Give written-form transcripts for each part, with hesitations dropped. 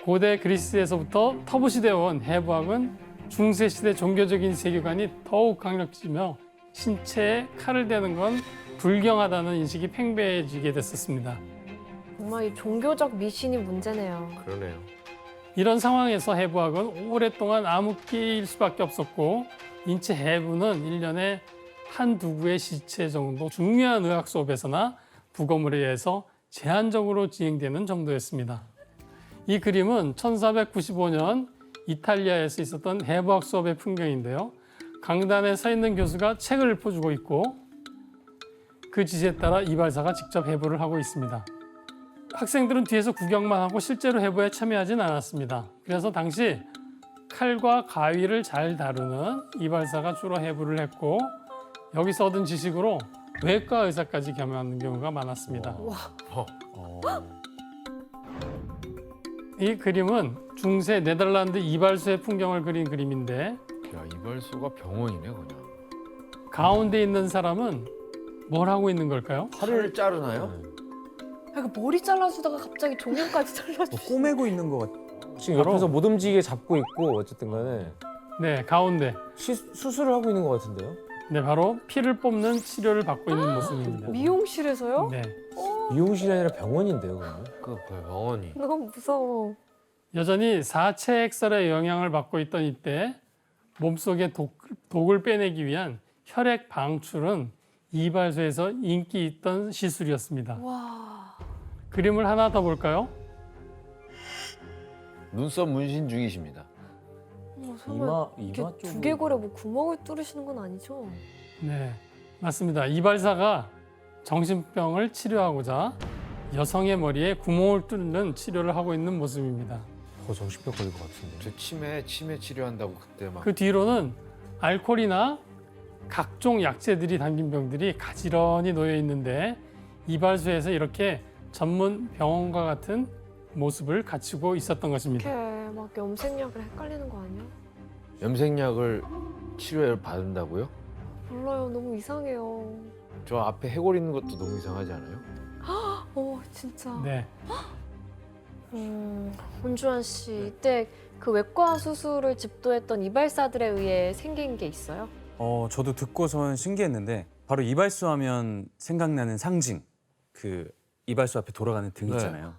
고대 그리스에서부터 터부시되어 온 해부학은 중세시대 종교적인 세계관이 더욱 강력해지며 신체에 칼을 대는 건 불경하다는 인식이 팽배해지게 됐었습니다. 정말 이 종교적 미신이 문제네요. 그러네요. 이런 상황에서 해부학은 오랫동안 암흑기일 수밖에 없었고 인체 해부는 1년에 한두 구의 시체 정도 중요한 의학 수업에서나 부검을 의해서 제한적으로 진행되는 정도였습니다. 이 그림은 1495년 이탈리아에서 있었던 해부학 수업의 풍경인데요. 강단에 서 있는 교수가 책을 읊어주고 있고 그 지시에 따라 이발사가 직접 해부를 하고 있습니다. 학생들은 뒤에서 구경만 하고 실제로 해부에 참여하진 않았습니다. 그래서 당시 칼과 가위를 잘 다루는 이발사가 주로 해부를 했고 여기서 얻은 지식으로 외과 의사까지 겸하는 경우가 많았습니다. 이 그림은 중세 네덜란드 이발소의 풍경을 그린 그림인데 야, 이발소가 병원이네 그냥. 가운데 있는 사람은 뭘 하고 있는 걸까요? 팔을 자르나요? 약간 머리 잘라주다가 갑자기 종양까지 잘라주시. 꼬매고 있는 것 같아. 지금 바로- 옆에서 못 움직이게 잡고 있고 어쨌든 간에 네, 가운데. 수술을 하고 있는 것 같은데요? 네, 바로 피를 뽑는 치료를 받고 있는 모습입니다. 미용실에서요? 네. 미용실이 아니라 병원인데요, 그러면? 그 병원이. 너무 무서워. 여전히 사체 액설의 영향을 받고 있던 이때 몸속의 독을 빼내기 위한 혈액 방출은 이발소에서 인기 있던 시술이었습니다. 와. 그림을 하나 더 볼까요? 눈썹 문신 중이십니다. 설마 이마 이렇게 쪽으로. 두개골에 뭐 구멍을 뚫으시는 건 아니죠? 네, 맞습니다. 이발사가 정신병을 치료하고자 여성의 머리에 구멍을 뚫는 치료를 하고 있는 모습입니다. 정신병 걸릴 것 같은데. 저 치매 치료한다고 그때 막. 그 뒤로는 알코올이나 각종 약재들이 담긴 병들이 가지런히 놓여 있는데 이발소에서 이렇게 전문 병원과 같은 모습을 갖추고 있었던 것입니다. 이렇게 막 염색약을 헷갈리는 거 아니야? 염색약을 치료를 받는다고요? 몰라요. 너무 이상해요. 저 앞에 해골 있는 것도 너무 이상하지 않아요? 진짜. 네, 문주환 씨, 이때 그 외과 수술을 집도했던 이발사들에 의해 생긴 게 있어요? 저도 듣고선 신기했는데 바로 이발소 하면 생각나는 상징, 그 이발소 앞에 돌아가는 등 네. 있잖아요.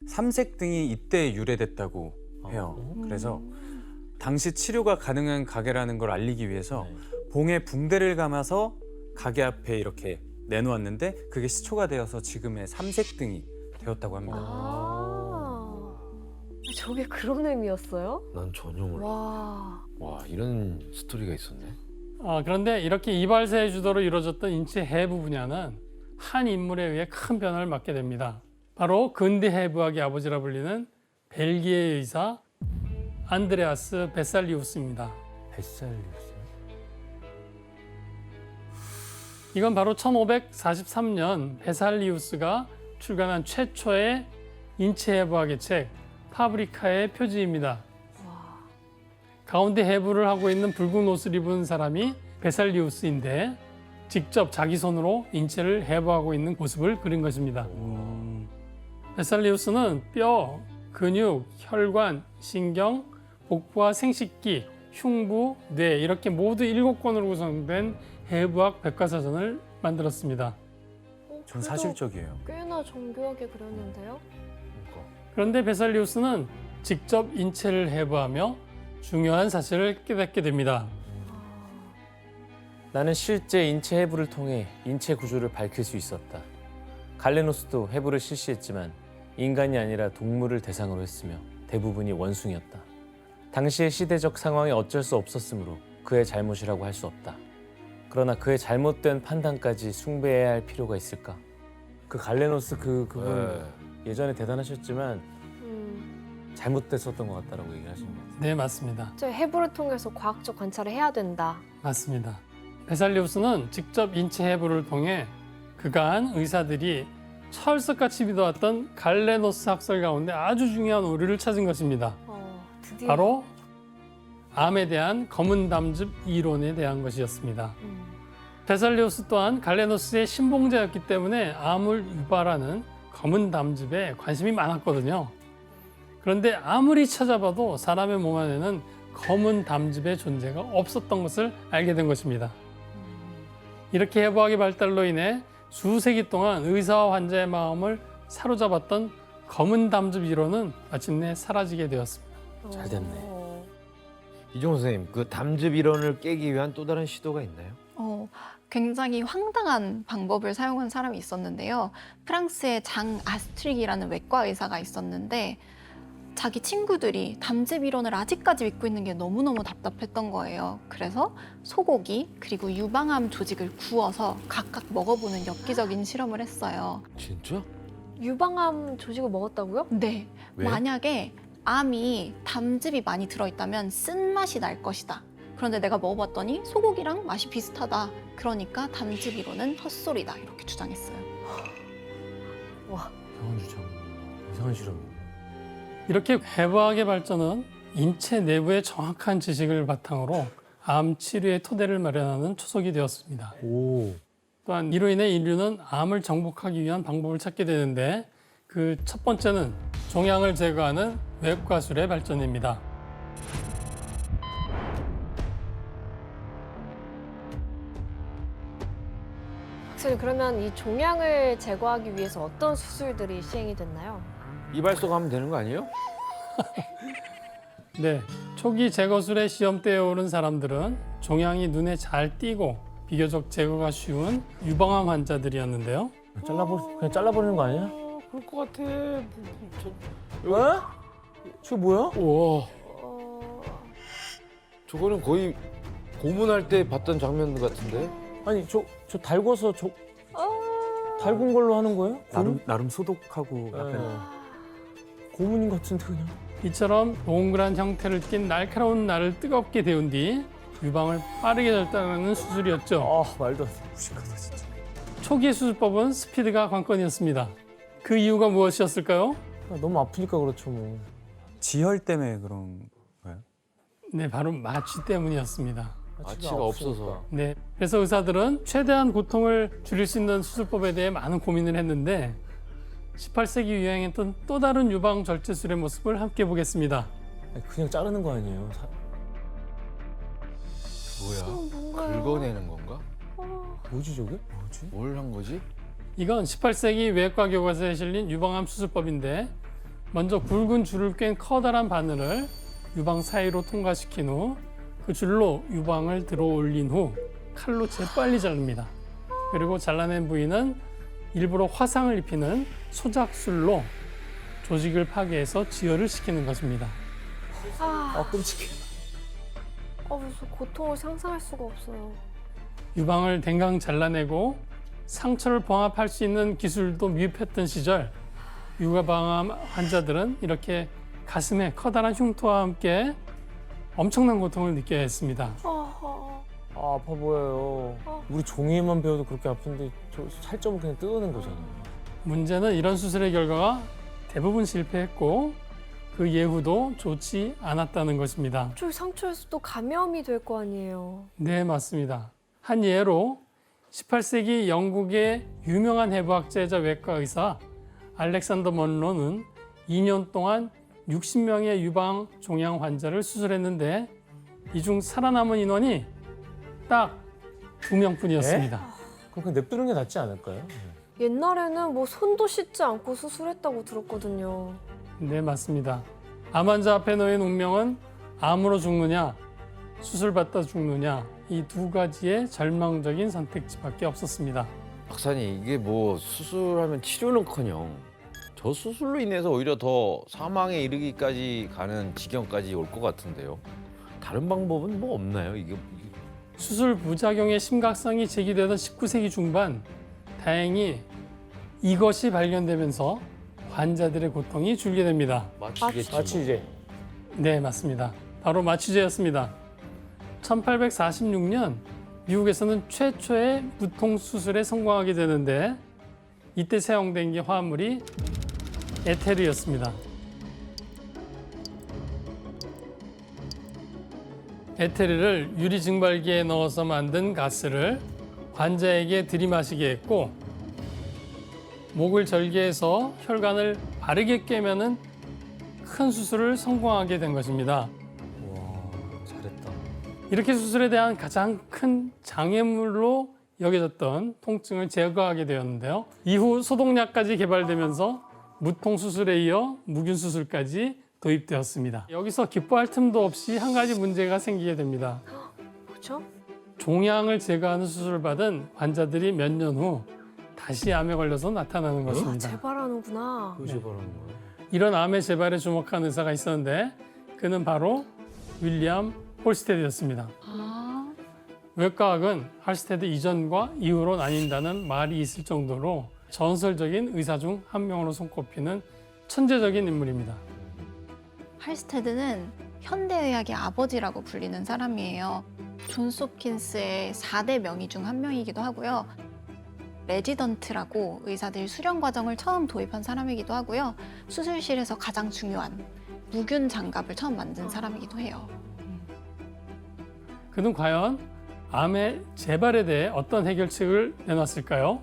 삼색 등이 이때 유래됐다고 해요. 그래서 당시 치료가 가능한 가게라는 걸 알리기 위해서 봉에 붕대를 감아서 가게 앞에 이렇게 내놓았는데 그게 시초가 되어서 지금의 삼색 등이 되었다고 합니다. 저게 그런 의미였어요? 난 전혀 몰라. 와. 와, 이런 스토리가 있었네. 그런데 이렇게 이발사의 주도로 이루어졌던 인체 해부 분야는 한 인물에 의해 큰 변화를 맞게 됩니다. 바로 근대 해부학의 아버지라 불리는 벨기에 의사 안드레아스 베살리우스입니다. 뱃살리우스. 이건 바로 1543년 베살리우스가 출간한 최초의 인체 해부학의 책 파브리카의 표지입니다. 가운데 해부를 하고 있는 붉은 옷을 입은 사람이 베살리우스인데 직접 자기 손으로 인체를 해부하고 있는 모습을 그린 것입니다. 베살리우스는 뼈, 근육, 혈관, 신경, 복부와 생식기, 흉부, 뇌 이렇게 모두 7권으로 구성된 해부학 백과사전을 만들었습니다. 전 그래도 사실적이에요. 꽤나 정교하게 그렸는데요? 그런데 베살리우스는 직접 인체를 해부하며 중요한 사실을 깨닫게 됩니다. 나는 실제 인체 해부를 통해 인체 구조를 밝힐 수 있었다. 갈레노스도 해부를 실시했지만 인간이 아니라 동물을 대상으로 했으며 대부분이 원숭이였다. 당시의 시대적 상황에 어쩔 수 없었으므로 그의 잘못이라고 할 수 없다. 그러나 그의 잘못된 판단까지 숭배해야 할 필요가 있을까? 그 갈레노스 그분 네. 예전에 대단하셨지만 잘못됐었던 것 같다라고 얘기하시는 것 같아요. 네, 맞습니다. 저 해부를 통해서 과학적 관찰을 해야 된다. 맞습니다. 베살리우스는 직접 인체 해부를 통해 그간 의사들이 철석같이 믿어왔던 갈레노스 학설 가운데 아주 중요한 오류를 찾은 것입니다. 드디어. 바로 암에 대한 검은 담즙 이론에 대한 것이었습니다. 베살리우스 또한 갈레노스의 신봉자였기 때문에 암을 유발하는 검은 담즙에 관심이 많았거든요. 그런데 아무리 찾아봐도 사람의 몸 안에는 검은 담즙의 존재가 없었던 것을 알게 된 것입니다. 이렇게 해부학의 발달로 인해 수세기 동안 의사와 환자의 마음을 사로잡았던 검은 담즙 이론은 마침내 사라지게 되었습니다. 잘 됐네. 이종호 선생님, 그 담즙 이론을 깨기 위한 또 다른 시도가 있나요? 굉장히 황당한 방법을 사용한 사람이 있었는데요. 프랑스의 장 아스트릭이라는 외과 의사가 있었는데 자기 친구들이 담즙 이론을 아직까지 믿고 있는 게 너무너무 답답했던 거예요. 그래서 소고기 그리고 유방암 조직을 구워서 각각 먹어보는 엽기적인 실험을 했어요. 진짜? 유방암 조직을 먹었다고요? 네, 왜? 만약에 암이 담즙이 많이 들어있다면 쓴맛이 날 것이다. 그런데 내가 먹어봤더니 소고기랑 맛이 비슷하다. 그러니까 담즙 이론은 헛소리다. 이렇게 주장했어요. 이상한 주장, 이상한 실험. 이렇게 해부학의 발전은 인체 내부의 정확한 지식을 바탕으로 암 치료의 토대를 마련하는 초석이 되었습니다. 오. 또한 이로 인해 인류는 암을 정복하기 위한 방법을 찾게 되는데 그 첫 번째는 종양을 제거하는 외과술의 발전입니다. 박사님, 그러면 이 종양을 제거하기 위해서 어떤 수술들이 시행이 됐나요? 이발소 가면 되는 거 아니에요? 네, 초기 제거술의 시험대에 오른 사람들은 종양이 눈에 잘 띄고 비교적 제거가 쉬운 유방암 환자들이었는데요. 그냥 잘라버리는 거 아니야? 그럴 것 같아. 왜? 저게 뭐야? 우와, 어... 저거는 거의 고문할 때 봤던 장면 같은데? 아니 저 달궈서 달군 걸로 하는 거예요? 나름 소독하고 약간 고문 같은데 그냥. 이처럼 동그란 형태를 띤 날카로운 날을 뜨겁게 데운 뒤 유방을 빠르게 절단하는 수술이었죠. 아 말도 안 돼. 무식하다 진짜. 초기 수술법은 스피드가 관건이었습니다. 그 이유가 무엇이었을까요? 너무 아프니까 그렇죠 뭐. 지혈 때문에 그런 거예요? 네, 바로 마취 때문이었습니다. 마취가 없어서. 네, 그래서 의사들은 최대한 고통을 줄일 수 있는 수술법에 대해 많은 고민을 했는데 18세기 유행했던 또 다른 유방 절제술의 모습을 함께 보겠습니다. 아니, 그냥 자르는 거 아니에요? 뭐야? 긁어내는 건가? 뭐지 저게? 뭐지? 뭘 한 거지? 이건 18세기 외과 교과서에 실린 유방암 수술법인데 먼저 굵은 줄을 꿰인 커다란 바늘을 유방 사이로 통과시킨 후 그 줄로 유방을 들어 올린 후 칼로 재빨리 자릅니다. 그리고 잘라낸 부위는 일부러 화상을 입히는 소작술로 조직을 파괴해서 지혈을 시키는 것입니다. 아 끔찍해. 무슨 고통을 상상할 수가 없어요. 유방을 댕강 잘라내고 상처를 봉합할 수 있는 기술도 미흡했던 시절 유방암 환자들은 이렇게 가슴에 커다란 흉터와 함께 엄청난 고통을 느껴야 했습니다. 어허. 아 아파 보여요. 우리 종이에만 배워도 그렇게 아픈데 저 살점을 그냥 뜯어낸 거잖아요. 문제는 이런 수술의 결과가 대부분 실패했고 그 예후도 좋지 않았다는 것입니다. 저기 상처에서 또 감염이 될 거 아니에요. 네, 맞습니다. 한 예로 18세기 영국의 유명한 해부학자이자 외과 의사 알렉산더 먼로는 2년 동안 60명의 유방 종양 환자를 수술했는데 이 중 살아남은 인원이 딱 2명뿐이었습니다. 그럼 그냥 냅두는 게 낫지 않을까요? 옛날에는 뭐 손도 씻지 않고 수술했다고 들었거든요. 네, 맞습니다. 암 환자 앞에 놓인 운명은 암으로 죽느냐, 수술받다 죽느냐 이 두 가지의 절망적인 선택지밖에 없었습니다. 박사님, 이게 뭐 수술하면 치료는커녕 저 수술로 인해서 오히려 더 사망에 이르기까지 가는 지경까지 올 것 같은데요. 다른 방법은 뭐 없나요? 이게 수술 부작용의 심각성이 제기되던 19세기 중반 다행히 이것이 발견되면서 환자들의 고통이 줄게 됩니다. 마취겠지. 마치 이제 네, 맞습니다. 바로 마취제였습니다. 1846년 미국에서는 최초의 무통 수술에 성공하게 되는데 이때 사용된 게 화합물이 에테르였습니다. 에테르를 유리 증발기에 넣어서 만든 가스를 환자에게 들이마시게 했고 목을 절개해서 혈관을 바르게 꿰면은 큰 수술을 성공하게 된 것입니다. 와, 잘했다. 이렇게 수술에 대한 가장 큰 장애물로 여겨졌던 통증을 제거하게 되었는데요. 이후 소독약까지 개발되면서 무통 수술에 이어 무균 수술까지 도입되었습니다. 여기서 기뻐할 틈도 없이 한 가지 문제가 생기게 됩니다. 뭐죠? 종양을 제거하는 수술을 받은 환자들이 몇 년 후 다시 암에 걸려서 나타나는 것입니다. 재발하는구나. 왜 재발하는 거야? 이런 암의 재발에 주목한 의사가 있었는데 그는 바로 윌리엄 홀스테드였습니다. 아, 외과학은 할스테드 이전과 이후로 나뉜다는 말이 있을 정도로 전설적인 의사 중 한 명으로 손꼽히는 천재적인 인물입니다. 할스테드는 현대의학의 아버지라고 불리는 사람이에요. 존스 홉킨스의 4대 명의 중 한 명이기도 하고요. 레지던트라고 의사들 수련 과정을 처음 도입한 사람이기도 하고요. 수술실에서 가장 중요한 무균 장갑을 처음 만든 사람이기도 해요. 그는 과연 암의 재발에 대해 어떤 해결책을 내놨을까요?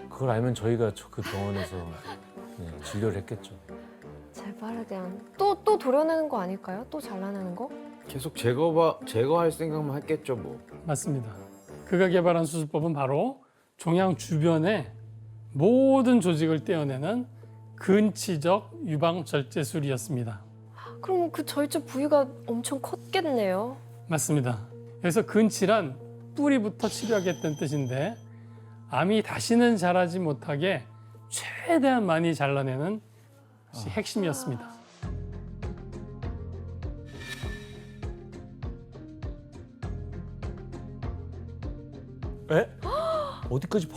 그걸 알면 저희가 그 병원에서 진료를 했겠죠. 재발에 대한 또 도려내는 거 아닐까요? 또 잘라내는 거? 계속 제거할 생각만 했겠죠 뭐. 맞습니다. 그가 개발한 수술법은 바로 종양 주변의 모든 조직을 떼어내는 근치적 유방 절제술이었습니다. 그럼 그 절제 부위가 엄청 컸겠네요. 맞습니다. 여기서 근치란 뿌리부터 치료하겠다는 뜻인데 암이 다시는 자라지 못하게 최대한 많이 잘라내는 것이 핵심이었습니다. 에? 어디까지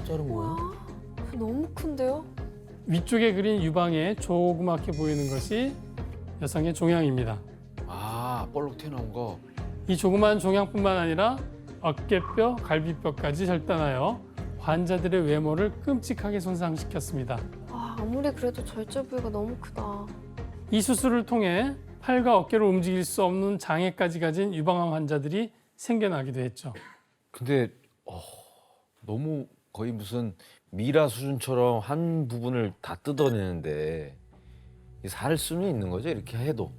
자른 거예요? 너무 큰데요? 위쪽에 그린 유방에 조그맣게 보이는 것이 여성의 종양입니다. 아 볼록 튀어나온 거. 이 조그마한 종양뿐만 아니라 어깨뼈, 갈비뼈까지 절단하여 환자들의 외모를 끔찍하게 손상시켰습니다. 와, 아무리 그래도 절제 부위가 너무 크다. 이 수술을 통해 팔과 어깨를 움직일 수 없는 장애까지 가진 유방암 환자들이 생겨나기도 했죠. 근데 너무 거의 무슨 미라 수준처럼 한 부분을 다 뜯어내는데 살 수는 있는 거죠? 이렇게 해도.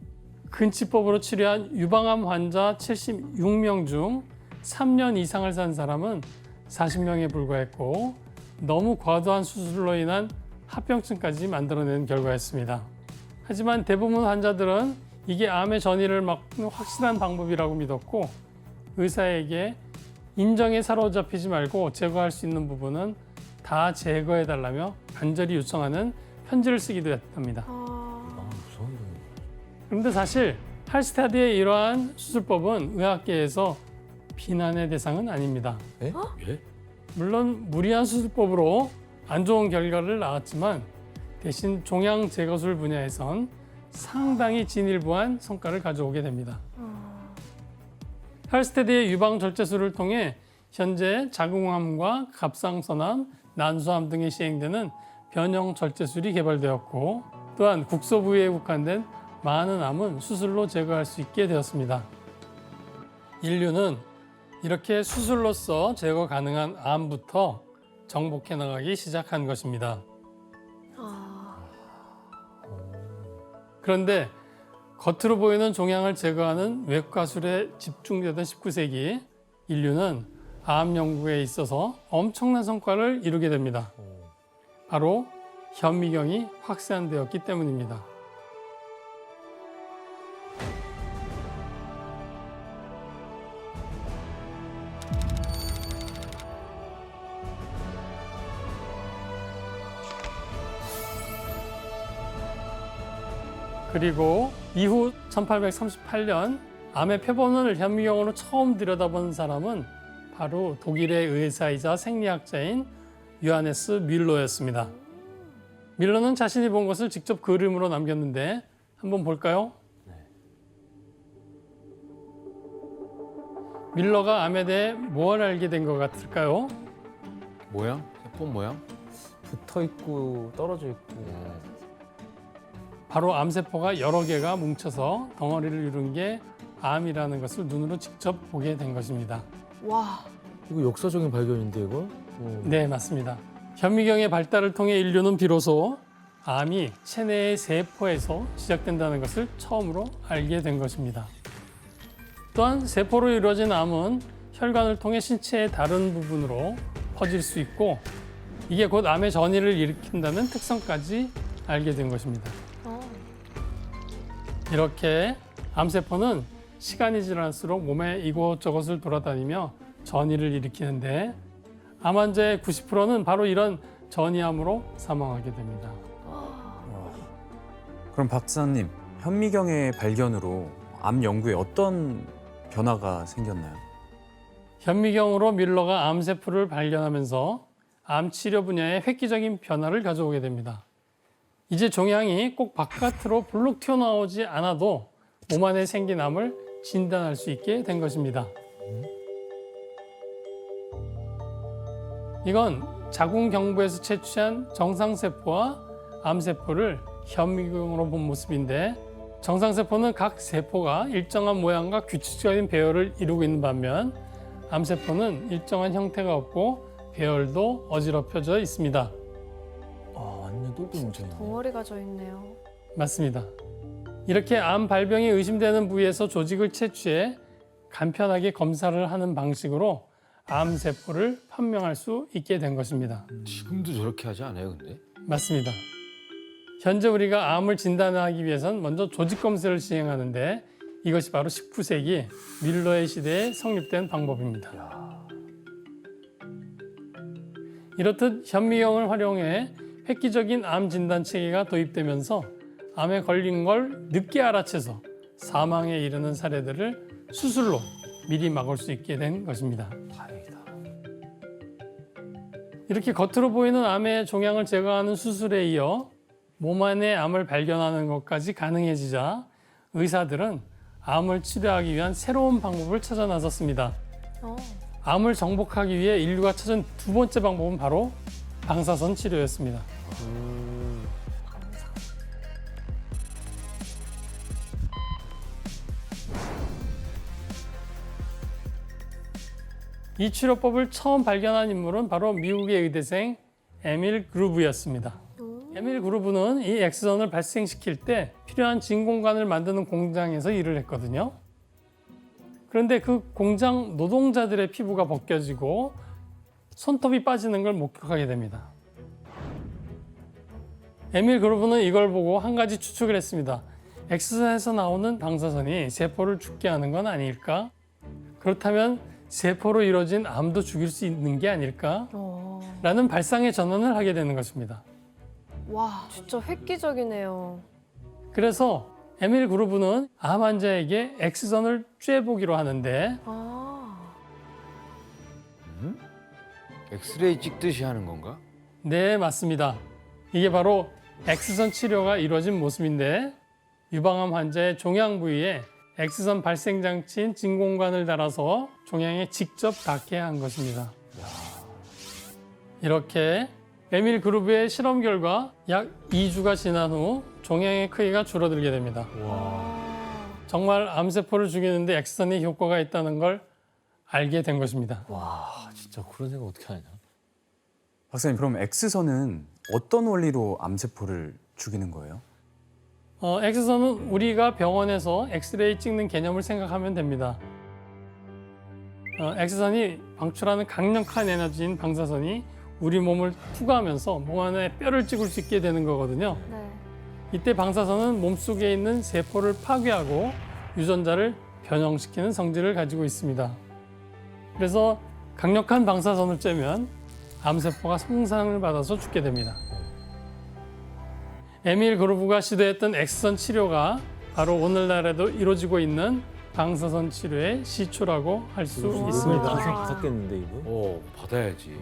근치법으로 치료한 유방암 환자 76명 중 3년 이상을 산 사람은 40명에 불과했고 너무 과도한 수술로 인한 합병증까지 만들어낸 결과였습니다. 하지만 대부분 환자들은 이게 암의 전이를 막는 확실한 방법이라고 믿었고 의사에게 인정에 사로잡히지 말고 제거할 수 있는 부분은 다 제거해달라며 간절히 요청하는 편지를 쓰기도 했답니다. 무서운 거. 그런데 사실 할스테드의 이러한 수술법은 의학계에서 비난의 대상은 아닙니다. 예? 물론 무리한 수술법으로 안 좋은 결과를 낳았지만 대신 종양 제거술 분야에선 상당히 진일보한 성과를 가져오게 됩니다. 할스테드의 유방 절제술을 통해 현재 자궁암과 갑상선암, 난소암 등에 시행되는 변형 절제술이 개발되었고 또한 국소 부위에 국한된 많은 암은 수술로 제거할 수 있게 되었습니다. 인류는 이렇게 수술로서 제거 가능한 암부터 정복해 나가기 시작한 것입니다. 그런데 겉으로 보이는 종양을 제거하는 외과술에 집중되던 19세기 인류는 암 연구에 있어서 엄청난 성과를 이루게 됩니다. 바로 현미경이 확산되었기 때문입니다. 그리고 이후 1838년 암의 표본을 현미경으로 처음 들여다본 사람은 바로 독일의 의사이자 생리학자인 요하네스 뮬러였습니다. 뮬러는 자신이 본 것을 직접 그림으로 남겼는데 한번 볼까요? 뮬러가 암에 대해 뭘 알게 된 것 같을까요? 모양? 세포 모양? 붙어 있고 떨어져 있고. 바로 암세포가 여러 개가 뭉쳐서 덩어리를 이룬 게 암이라는 것을 눈으로 직접 보게 된 것입니다. 와, 이거 역사적인 발견인데 이거? 네, 맞습니다. 현미경의 발달을 통해 인류는 비로소 암이 체내의 세포에서 시작된다는 것을 처음으로 알게 된 것입니다. 또한 세포로 이루어진 암은 혈관을 통해 신체의 다른 부분으로 퍼질 수 있고 이게 곧 암의 전이를 일으킨다는 특성까지 알게 된 것입니다. 이렇게 암세포는 시간이 지날수록 몸에 이곳저곳을 돌아다니며 전이를 일으키는데 암 환자의 90%는 바로 이런 전이암으로 사망하게 됩니다. 그럼 박사님, 현미경의 발견으로 암 연구에 어떤 변화가 생겼나요? 현미경으로 뮬러가 암세포를 발견하면서 암 치료 분야에 획기적인 변화를 가져오게 됩니다. 이제 종양이 꼭 바깥으로 불룩 튀어나오지 않아도 몸 안에 생긴 암을 진단할 수 있게 된 것입니다. 이건 자궁경부에서 채취한 정상세포와 암세포를 현미경으로 본 모습인데 정상세포는 각 세포가 일정한 모양과 규칙적인 배열을 이루고 있는 반면 암세포는 일정한 형태가 없고 배열도 어지럽혀져 있습니다. 완전 똘똘 뭉쳐있네. 덩어리가 져 있네요. 맞습니다. 이렇게 암 발병이 의심되는 부위에서 조직을 채취해 간편하게 검사를 하는 방식으로 암세포를 판명할 수 있게 된 것입니다. 지금도 저렇게 하지 않아요, 근데? 맞습니다. 현재 우리가 암을 진단하기 위해선 먼저 조직 검사를 시행하는데 이것이 바로 19세기 뮬러의 시대에 성립된 방법입니다. 이렇듯 현미경을 활용해 획기적인 암 진단 체계가 도입되면서 암에 걸린 걸 늦게 알아채서 사망에 이르는 사례들을 수술로 미리 막을 수 있게 된 것입니다. 다행이다. 이렇게 겉으로 보이는 암의 종양을 제거하는 수술에 이어 몸 안의 암을 발견하는 것까지 가능해지자 의사들은 암을 치료하기 위한 새로운 방법을 찾아 나섰습니다. 암을 정복하기 위해 인류가 찾은 두 번째 방법은 바로 방사선 치료였습니다. 이 치료법을 처음 발견한 인물은 바로 미국의 의대생 에밀 그루브였습니다. 에밀 그루브는 이 X선을 발생시킬 때 필요한 진공관을 만드는 공장에서 일을 했거든요. 그런데 그 공장 노동자들의 피부가 벗겨지고 손톱이 빠지는 걸 목격하게 됩니다. 에밀 그루브는 이걸 보고 한 가지 추측을 했습니다. X선에서 나오는 방사선이 세포를 죽게 하는 건 아닐까? 그렇다면 세포로 이루어진 암도 죽일 수 있는 게 아닐까? 라는 발상의 전환을 하게 되는 것입니다. 와, 진짜 획기적이네요. 그래서 에밀 그루브는 암 환자에게 X선을 쬐보기로 하는데 엑스레이 찍듯이 하는 건가? 네, 맞습니다. 이게 바로 X선 치료가 이루어진 모습인데 유방암 환자의 종양 부위에 X선 발생 장치인 진공관을 달아서 종양에 직접 닿게 한 것입니다. 이렇게 에밀 그루브의 실험 결과 약 2주가 지난 후 종양의 크기가 줄어들게 됩니다. 정말 암세포를 죽이는데 X선이 효과가 있다는 걸 알게 된 것입니다. 진짜 그런 생각 어떻게 하냐? 박사님, 그럼 X선은 어떤 원리로 암세포를 죽이는 거예요? X선은 우리가 병원에서 엑스레이 찍는 개념을 생각하면 됩니다. X선이 방출하는 강력한 에너지인 방사선이 우리 몸을 투과하면서 몸 안에 뼈를 찍을 수 있게 되는 거거든요. 네. 이때 방사선은 몸속에 있는 세포를 파괴하고 유전자를 변형시키는 성질을 가지고 있습니다. 그래서 강력한 방사선을 쬐면 암세포가 손상을 받아서 죽게 됩니다. 에밀 그루브가 시도했던 X선 치료가 바로 오늘날에도 이루어지고 있는 방사선 치료의 시초라고 할 수 있습니다. 방사선 받았겠는데 이거? 받아야지.